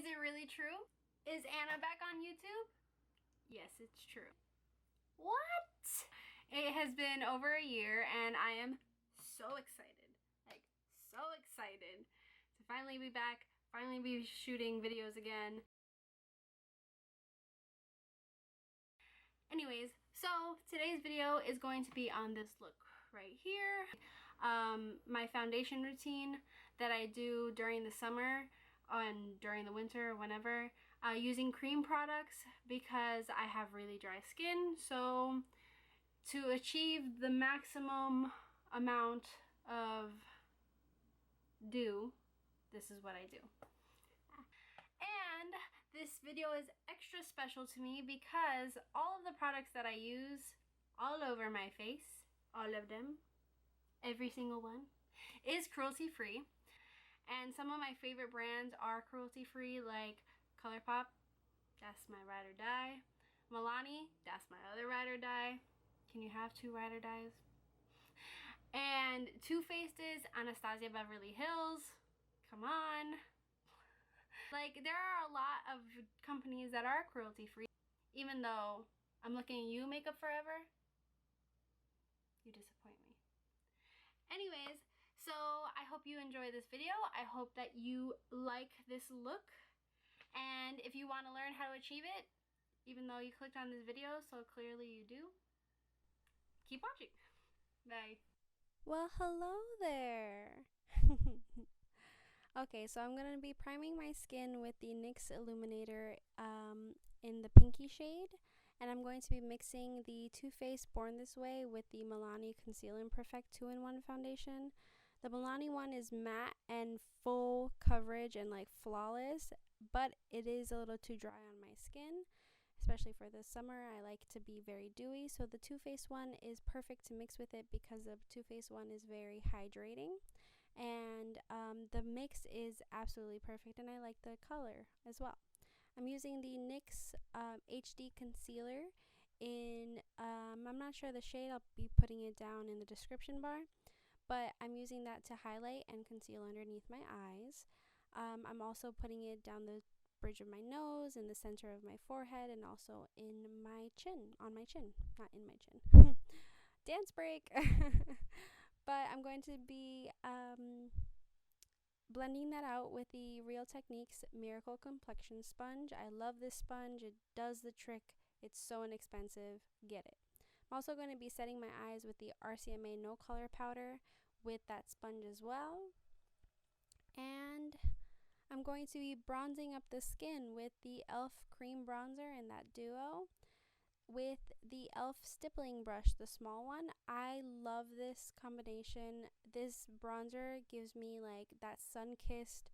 Is it really true? Is Anna back on YouTube? Yes, it's true. What? It has been over a year and I am so excited. Like, so excited to finally be back, finally be shooting videos again. Anyways, so today's video is going to be on this look right here. My foundation routine that I do during the summer and during the winter, whenever, using cream products because I have really dry skin. So to achieve the maximum amount of dew, this is what I do. And this video is extra special to me because all of the products that I use all over my face, all of them, every single one, is cruelty free. And some of my favorite brands are cruelty free, like ColourPop, that's my ride or die. Milani, that's my other ride or die. Can you have two ride or dies? And Too Faced is Anastasia Beverly Hills. Come on. Like, there are a lot of companies that are cruelty free. Even though I'm looking at you, Makeup Forever, you disappoint me. Anyways, so I hope you enjoy this video. I hope that you like this look. And if you want to learn how to achieve it, even though you clicked on this video, so clearly you do, keep watching. Bye. Well, hello there. Okay, so I'm going to be priming my skin with the NYX Illuminator in the pinky shade. And I'm going to be mixing the Too Faced Born This Way with the Milani Conceal and Perfect 2-in-1 foundation. The Milani one is matte and full coverage and like flawless, but it is a little too dry on my skin. Especially for the summer, I like to be very dewy. So the Too Faced one is perfect to mix with it because the Too Faced one is very hydrating. And the mix is absolutely perfect, and I like the color as well. I'm using the NYX HD Concealer in, I'm not sure the shade, I'll be putting it down in the description bar. But I'm using that to highlight and conceal underneath my eyes. I'm also putting it down the bridge of my nose, in the center of my forehead, and also in my chin, on my chin, not in my chin. Dance break. But I'm going to be blending that out with the Real Techniques Miracle Complexion Sponge. I love this sponge. It does the trick. It's so inexpensive. Get it. I'm also going to be setting my eyes with the RCMA No Color Powder with that sponge as well. And I'm going to be bronzing up the skin with the e.l.f. Cream Bronzer in that duo with the e.l.f. Stippling Brush, the small one. I love this combination. This bronzer gives me like that sun-kissed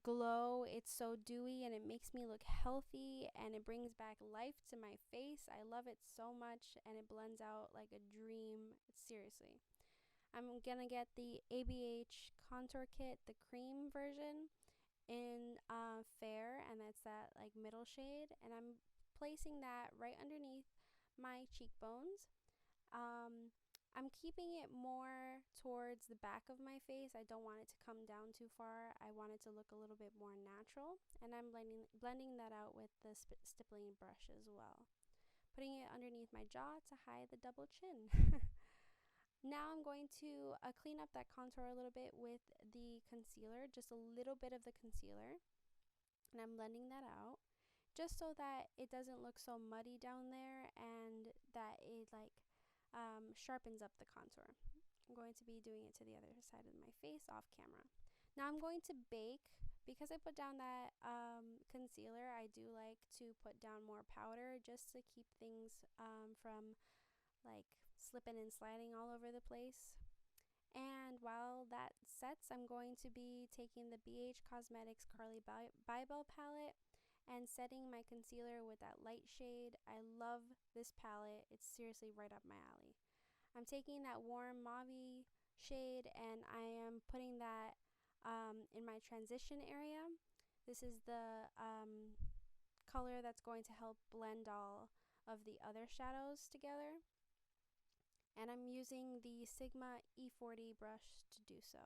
glow. It's so dewy and it makes me look healthy and it brings back life to my face. I love it so much and it blends out like a dream. Seriously. I'm gonna get the ABH Contour Kit, the cream version, in Fair, and that's that like middle shade, and I'm placing that right underneath my cheekbones. I'm keeping it more towards the back of my face. I don't want it to come down too far. I want it to look a little bit more natural, and I'm blending that out with the stippling brush as well. Putting it underneath my jaw to hide the double chin. Now I'm going to clean up that contour a little bit with the concealer, just a little bit of the concealer, and I'm blending that out just so that it doesn't look so muddy down there and that it like sharpens up the contour. I'm going to be doing it to the other side of my face off camera. Now I'm going to bake. Because I put down that concealer, I do like to put down more powder just to keep things from like slipping and sliding all over the place. And while that sets, I'm going to be taking the BH Cosmetics Carly Bybel palette and setting my concealer with that light shade. I love this palette. It's seriously right up my alley. I'm taking that warm mauve shade and I am putting that in my transition area. This is the color that's going to help blend all of the other shadows together. And I'm using the Sigma E40 brush to do so.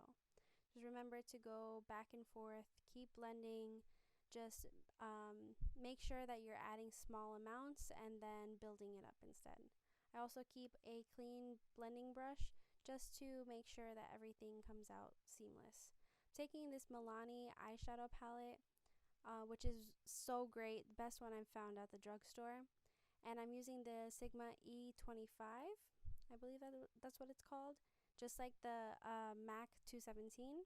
Just remember to go back and forth, keep blending, just make sure that you're adding small amounts and then building it up instead. I also keep a clean blending brush just to make sure that everything comes out seamless. Taking this Milani eyeshadow palette, which is so great, the best one I've found at the drugstore, and I'm using the Sigma E25, I believe that's what it's called, just like the MAC 217.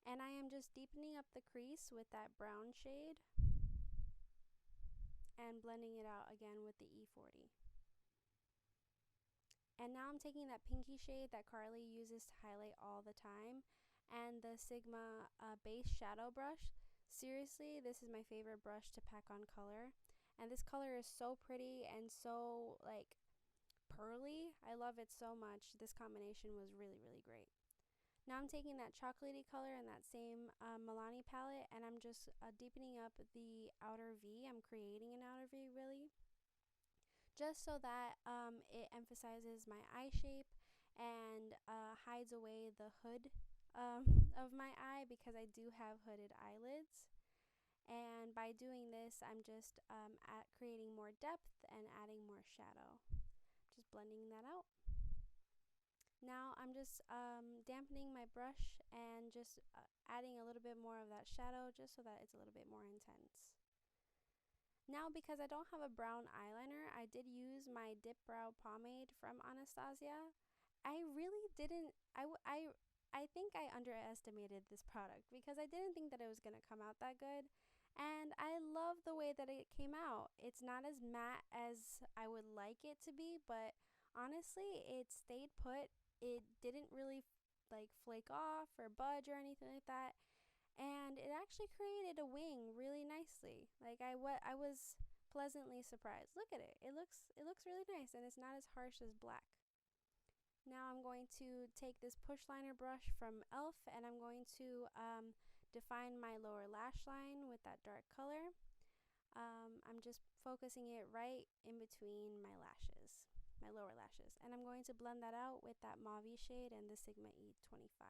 And I am just deepening up the crease with that brown shade and blending it out again with the E40. And now I'm taking that pinky shade that Carly uses to highlight all the time and the Sigma base shadow brush. Seriously, this is my favorite brush to pack on color. And this color is so pretty and so like pearly. I love it so much. This combination was really, really great. Now I'm taking that chocolatey color in that same Milani palette, and I'm just deepening up the outer V. I'm creating an outer V really, just so that it emphasizes my eye shape and hides away the hood of my eye, because I do have hooded eyelids. And by doing this, I'm just creating more depth and adding more shadow. Just blending that out. Now I'm just dampening my brush and just adding a little bit more of that shadow just so that it's a little bit more intense. Now, because I don't have a brown eyeliner, I did use my Dip Brow Pomade from Anastasia. I really didn't, I think I underestimated this product because I didn't think that it was going to come out that good. And I love the way that it came out. It's not as matte as I would like it to be, but honestly, it stayed put. It didn't really like flake off or budge or anything like that, and it actually created a wing really nicely. Like I was pleasantly surprised. Look at it. It looks really nice, and it's not as harsh as black. Now I'm going to take this push liner brush from e.l.f. and I'm going to define my lower lash line with that dark color. I'm just focusing it right in between my lashes, my lower lashes, and I'm going to blend that out with that mauve shade and the Sigma E25.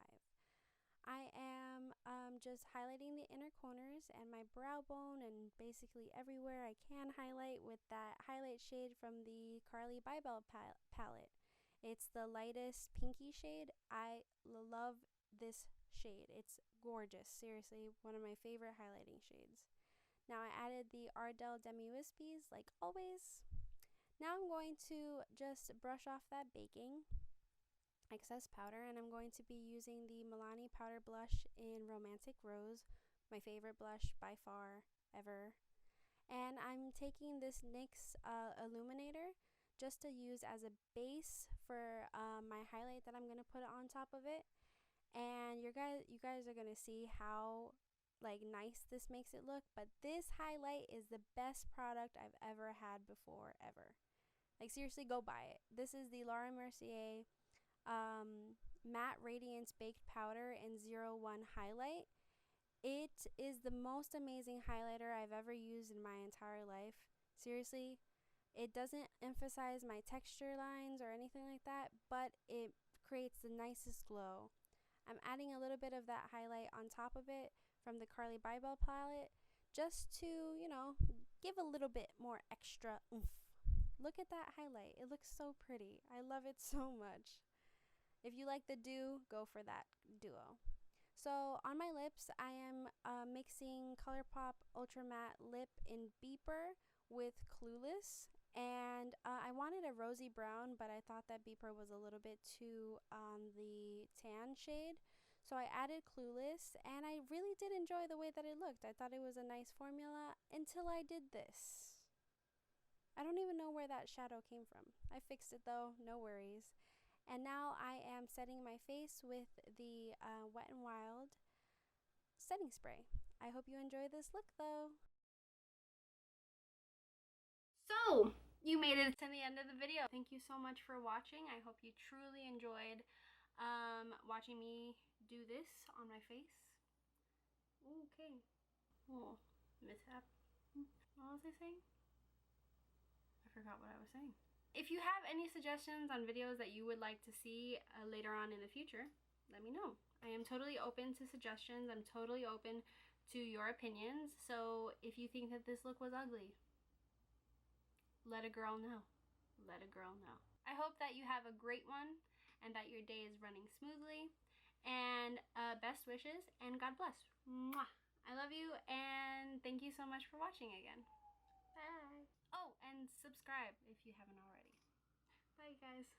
I am just highlighting the inner corners and my brow bone and basically everywhere I can highlight with that highlight shade from the Carly Bybel palette. It's the lightest pinky shade. I love this shade. It's gorgeous. Seriously, one of my favorite highlighting shades. Now I added the Ardell Demi Wispies like always. Now I'm going to just brush off that baking excess powder, and I'm going to be using the Milani powder blush in Romantic Rose, my favorite blush by far ever. And I'm taking this NYX illuminator just to use as a base for my highlight that I'm going to put on top of it. And you guys are going to see how like nice this makes it look, but this highlight is the best product I've ever had before, ever. Like seriously, go buy it. This is the Laura Mercier Matte Radiance Baked Powder in 01 Highlight. It is the most amazing highlighter I've ever used in my entire life. Seriously, it doesn't emphasize my texture lines or anything like that, but it creates the nicest glow. I'm adding a little bit of that highlight on top of it from the Carly Bybel palette just to, you know, give a little bit more extra oomph. Look at that highlight. It looks so pretty. I love it so much. If you like the dew, go for that duo. So on my lips, I am mixing ColourPop Ultra Matte Lip in Beeper with Clueless. And I wanted a rosy brown, but I thought that Beeper was a little bit too on the tan shade. So I added Clueless, and I really did enjoy the way that it looked. I thought it was a nice formula until I did this. I don't even know where that shadow came from. I fixed it though, no worries. And now I am setting my face with the Wet n Wild setting spray. I hope you enjoy this look though. So, you made it to the end of the video. Thank you so much for watching. I hope you truly enjoyed watching me do this on my face. Okay. Oh, mishap. What was I saying? I forgot what I was saying. If you have any suggestions on videos that you would like to see later on in the future, let me know. I am totally open to suggestions. I'm totally open to your opinions. So if you think that this look was ugly, let a girl know. Let a girl know. I hope that you have a great one and that your day is running smoothly. And best wishes and God bless. Mwah. I love you and thank you so much for watching again. Bye. Oh, and subscribe if you haven't already. Bye, guys.